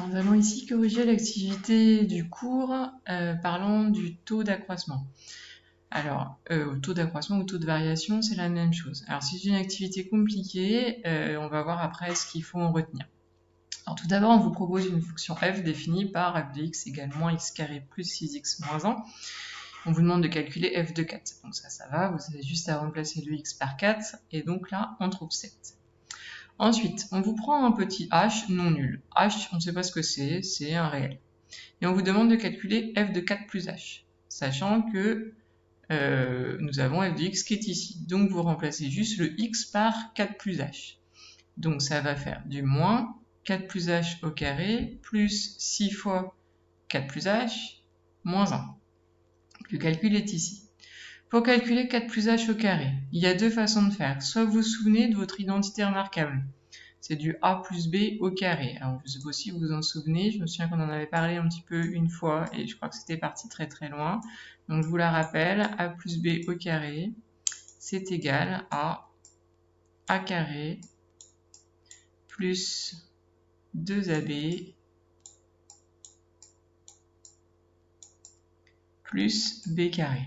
nous allons ici corriger l'activité du cours parlant du taux d'accroissement. Alors, taux d'accroissement ou taux de variation, c'est la même chose. Alors, si c'est une activité compliquée, on va voir après ce qu'il faut en retenir. Alors, tout d'abord, on vous propose une fonction f définie par f de x égale moins x carré plus 6x moins 1. On vous demande de calculer f de 4. Donc ça va, vous avez juste à remplacer le x par 4, et donc là, on trouve 7. Ensuite, on vous prend un petit h non nul. H, on ne sait pas ce que c'est un réel. Et on vous demande de calculer f de 4 plus h, sachant que nous avons f de x qui est ici. Donc vous remplacez juste le x par 4 plus h. Donc ça va faire du moins 4 plus h au carré plus 6 fois 4 plus h moins 1. Le calcul est ici. Pour calculer 4 plus h au carré, il y a deux façons de faire. Soit vous vous souvenez de votre identité remarquable. C'est du a plus b au carré. Alors, je sais pas si vous vous en souvenez, je me souviens qu'on en avait parlé un petit peu une fois, et je crois que c'était parti très très loin. Donc, je vous la rappelle, a plus b au carré, c'est égal à a carré plus 2ab plus b carré.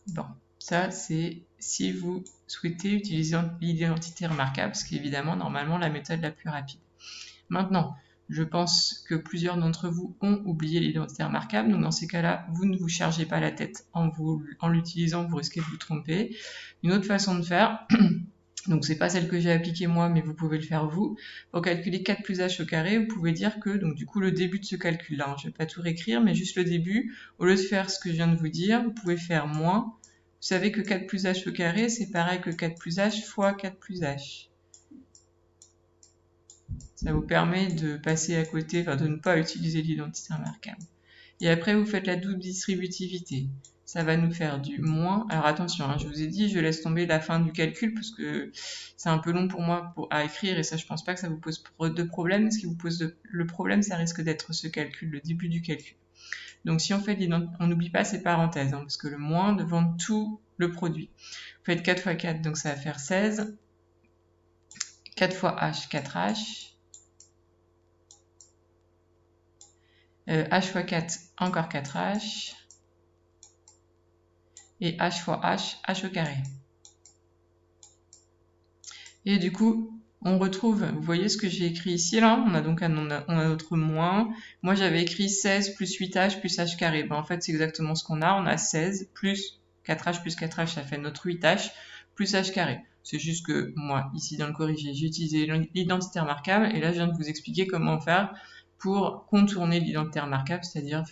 Bon, ça c'est si vous souhaitez utiliser l'identité remarquable, ce qui est évidemment normalement la méthode la plus rapide. Maintenant, je pense que plusieurs d'entre vous ont oublié l'identité remarquable, donc dans ces cas-là, vous ne vous chargez pas la tête en l'utilisant, vous risquez de vous tromper. Une autre façon de faire, donc c'est pas celle que j'ai appliquée moi, mais vous pouvez le faire vous. Pour calculer 4 plus h au carré, vous pouvez dire que, donc du coup le début de ce calcul-là, je vais pas tout réécrire, mais juste le début, au lieu de faire ce que je viens de vous dire, vous pouvez faire moins. Vous savez que 4 plus h au carré, c'est pareil que 4 plus h fois 4 plus h. Ça vous permet de passer à côté, enfin de ne pas utiliser l'identité remarquable. Et après, vous faites la double distributivité. Ça va nous faire du moins... Alors attention, je vous ai dit, je laisse tomber la fin du calcul parce que c'est un peu long pour moi à écrire et ça, je pense pas que ça vous pose de problème. Ce qui vous pose le problème, ça risque d'être ce calcul, le début du calcul. Donc si on fait on n'oublie pas ces parenthèses, parce que le moins devant tout le produit. Vous faites 4 fois 4, donc ça va faire 16. 4 fois h, 4h. h fois 4, encore 4h. Et h fois h, h au carré. Et du coup, on retrouve, vous voyez ce que j'ai écrit ici, là, on a donc on a notre moins. Moi, j'avais écrit 16 plus 8h plus h carré. Ben, en fait, c'est exactement ce qu'on a. On a 16 plus 4h plus 4h, ça fait notre 8h plus h carré. C'est juste que moi, ici dans le corrigé, j'ai utilisé l'identité remarquable. Et là, je viens de vous expliquer comment faire pour contourner l'identité remarquable, c'est-à-dire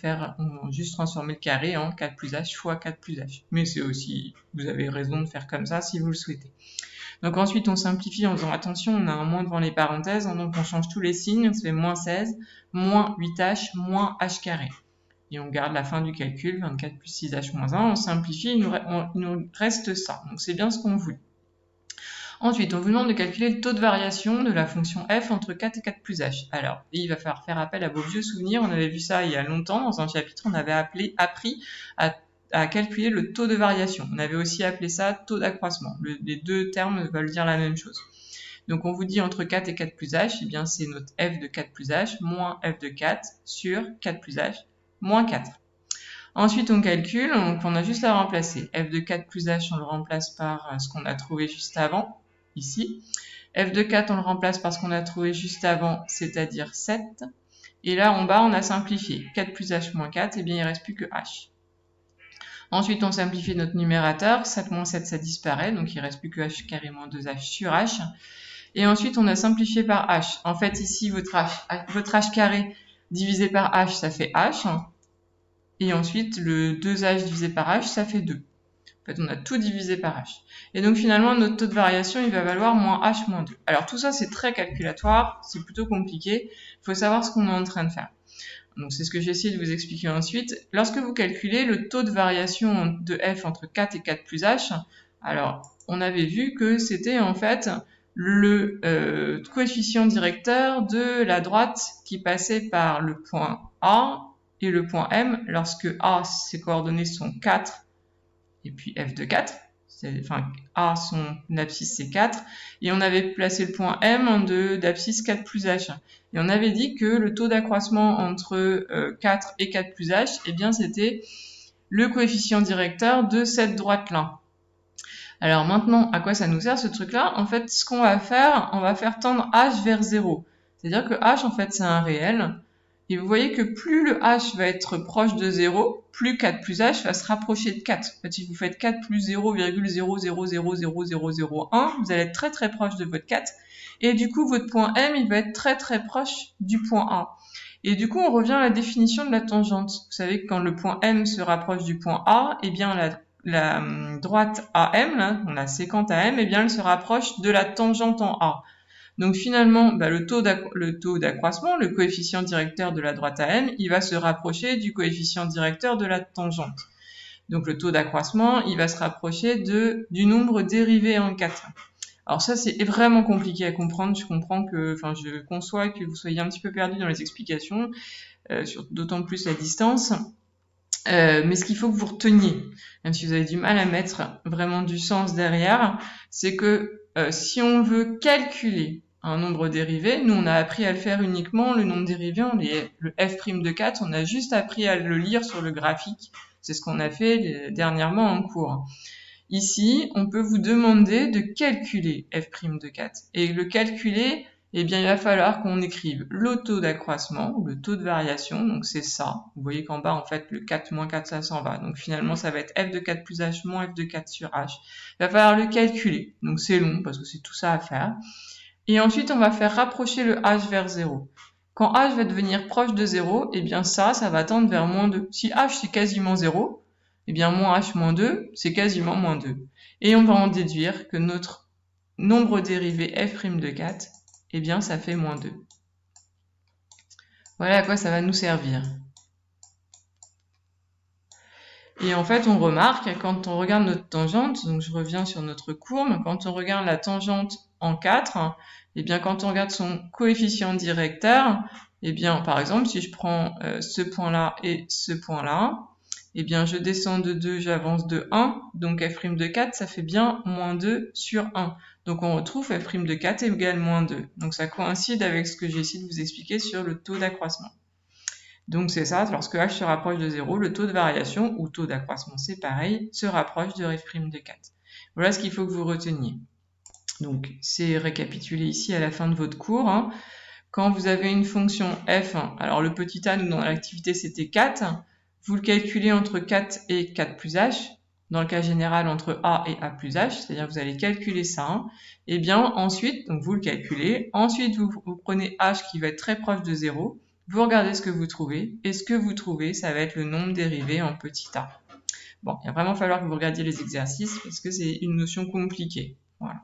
juste transformer le carré en 4 plus h fois 4 plus h. Mais c'est aussi, vous avez raison de faire comme ça si vous le souhaitez. Donc ensuite, on simplifie en faisant attention, on a un moins devant les parenthèses, donc on change tous les signes, on se fait moins 16, moins 8h, moins h carré. Et on garde la fin du calcul, 24 plus 6h moins 1, on simplifie, il nous reste ça. Donc c'est bien ce qu'on voulait. Ensuite, on vous demande de calculer le taux de variation de la fonction f entre 4 et 4 plus h. Alors, il va falloir faire appel à vos vieux souvenirs. On avait vu ça il y a longtemps. Dans un chapitre, on avait appris à calculer le taux de variation. On avait aussi appelé ça taux d'accroissement. Les deux termes veulent dire la même chose. Donc, on vous dit entre 4 et 4 plus h, eh bien, c'est notre f de 4 plus h moins f de 4 sur 4 plus h moins 4. Ensuite, on calcule, donc on a juste à remplacer. F de 4 plus h, on le remplace par ce qu'on a trouvé juste avant, ici. F de 4, on le remplace par ce qu'on a trouvé juste avant, c'est-à-dire 7. Et là, en bas, on a simplifié. 4 plus h moins 4, eh bien, il ne reste plus que h. Ensuite, on simplifie notre numérateur. 7 moins 7, ça disparaît, donc il ne reste plus que h carré moins 2h sur h. Et ensuite, on a simplifié par h. En fait, ici, votre h carré divisé par h, ça fait h. Et ensuite, le 2h divisé par h, ça fait 2. En fait, on a tout divisé par h. Et donc, finalement, notre taux de variation, il va valoir moins h moins 2. Alors, tout ça, c'est très calculatoire, c'est plutôt compliqué. Il faut savoir ce qu'on est en train de faire. Donc, c'est ce que j'ai essayé de vous expliquer ensuite. Lorsque vous calculez le taux de variation de f entre 4 et 4 plus h, alors, on avait vu que c'était en fait le coefficient directeur de la droite qui passait par le point A et le point M, lorsque A, ses coordonnées sont 4, et puis f de 4, enfin A, son abscisse c'est 4, et on avait placé le point M d'abscisse 4 plus h. Et on avait dit que le taux d'accroissement entre 4 et 4 plus h, eh bien c'était le coefficient directeur de cette droite-là. Alors maintenant, à quoi ça nous sert ce truc-là? En fait, ce qu'on va faire, on va faire tendre h vers 0. C'est-à-dire que h, en fait, c'est un réel. Et vous voyez que plus le h va être proche de 0, plus 4 plus h va se rapprocher de 4. En fait, si vous faites 4 plus 0,0000001, vous allez être très très proche de votre 4. Et du coup, votre point M, il va être très très proche du point A. Et du coup, on revient à la définition de la tangente. Vous savez que quand le point M se rapproche du point A, eh bien la droite AM, là, la séquente AM, eh bien elle se rapproche de la tangente en A. Donc finalement, le taux d'accroissement, le coefficient directeur de la droite AM, il va se rapprocher du coefficient directeur de la tangente. Donc le taux d'accroissement, il va se rapprocher du nombre dérivé en 4. Alors ça, c'est vraiment compliqué à comprendre. Je conçois que vous soyez un petit peu perdu dans les explications, d'autant plus la distance. Mais ce qu'il faut que vous reteniez, même si vous avez du mal à mettre vraiment du sens derrière, c'est que si on veut calculer un nombre dérivé, nous on a appris à le faire uniquement, le nombre dérivé, le f' de 4, on a juste appris à le lire sur le graphique. C'est ce qu'on a fait dernièrement en cours. Ici, on peut vous demander de calculer f' de 4. Et le calculer, eh bien, il va falloir qu'on écrive le taux d'accroissement ou le taux de variation. Donc, c'est ça. Vous voyez qu'en bas, en fait, le 4 moins 4, ça s'en va. Donc, finalement, ça va être f de 4 plus h moins f de 4 sur h. Il va falloir le calculer. Donc, c'est long parce que c'est tout ça à faire. Et ensuite, on va faire rapprocher le h vers 0. Quand h va devenir proche de 0, eh bien, ça va tendre vers moins 2. Si h, c'est quasiment 0, eh bien, moins h moins 2, c'est quasiment moins 2. Et on va en déduire que notre nombre dérivé f' de 4, eh bien, ça fait moins 2. Voilà à quoi ça va nous servir. Et en fait, on remarque, quand on regarde notre tangente, donc je reviens sur notre courbe, quand on regarde la tangente en 4, eh bien, quand on regarde son coefficient directeur, eh bien, par exemple, si je prends ce point-là et ce point-là, eh bien, je descends de 2, j'avance de 1, donc f' de 4, ça fait bien moins 2 sur 1. Donc, on retrouve f' de 4 égale moins 2. Donc, ça coïncide avec ce que j'ai essayé de vous expliquer sur le taux d'accroissement. Donc, c'est ça, lorsque h se rapproche de 0, le taux de variation, ou taux d'accroissement, c'est pareil, se rapproche de f' de 4. Voilà ce qu'il faut que vous reteniez. Donc, c'est récapitulé ici à la fin de votre cours. Quand vous avez une fonction f, alors le petit a, nous, dans l'activité, c'était 4. Vous le calculez entre 4 et 4 plus h, dans le cas général entre a et a plus h, c'est-à-dire vous allez calculer ça. Et bien ensuite, donc vous le calculez, ensuite vous prenez h qui va être très proche de 0, vous regardez ce que vous trouvez, et ce que vous trouvez, ça va être le nombre dérivé en petit a. Bon, il va vraiment falloir que vous regardiez les exercices, parce que c'est une notion compliquée. Voilà.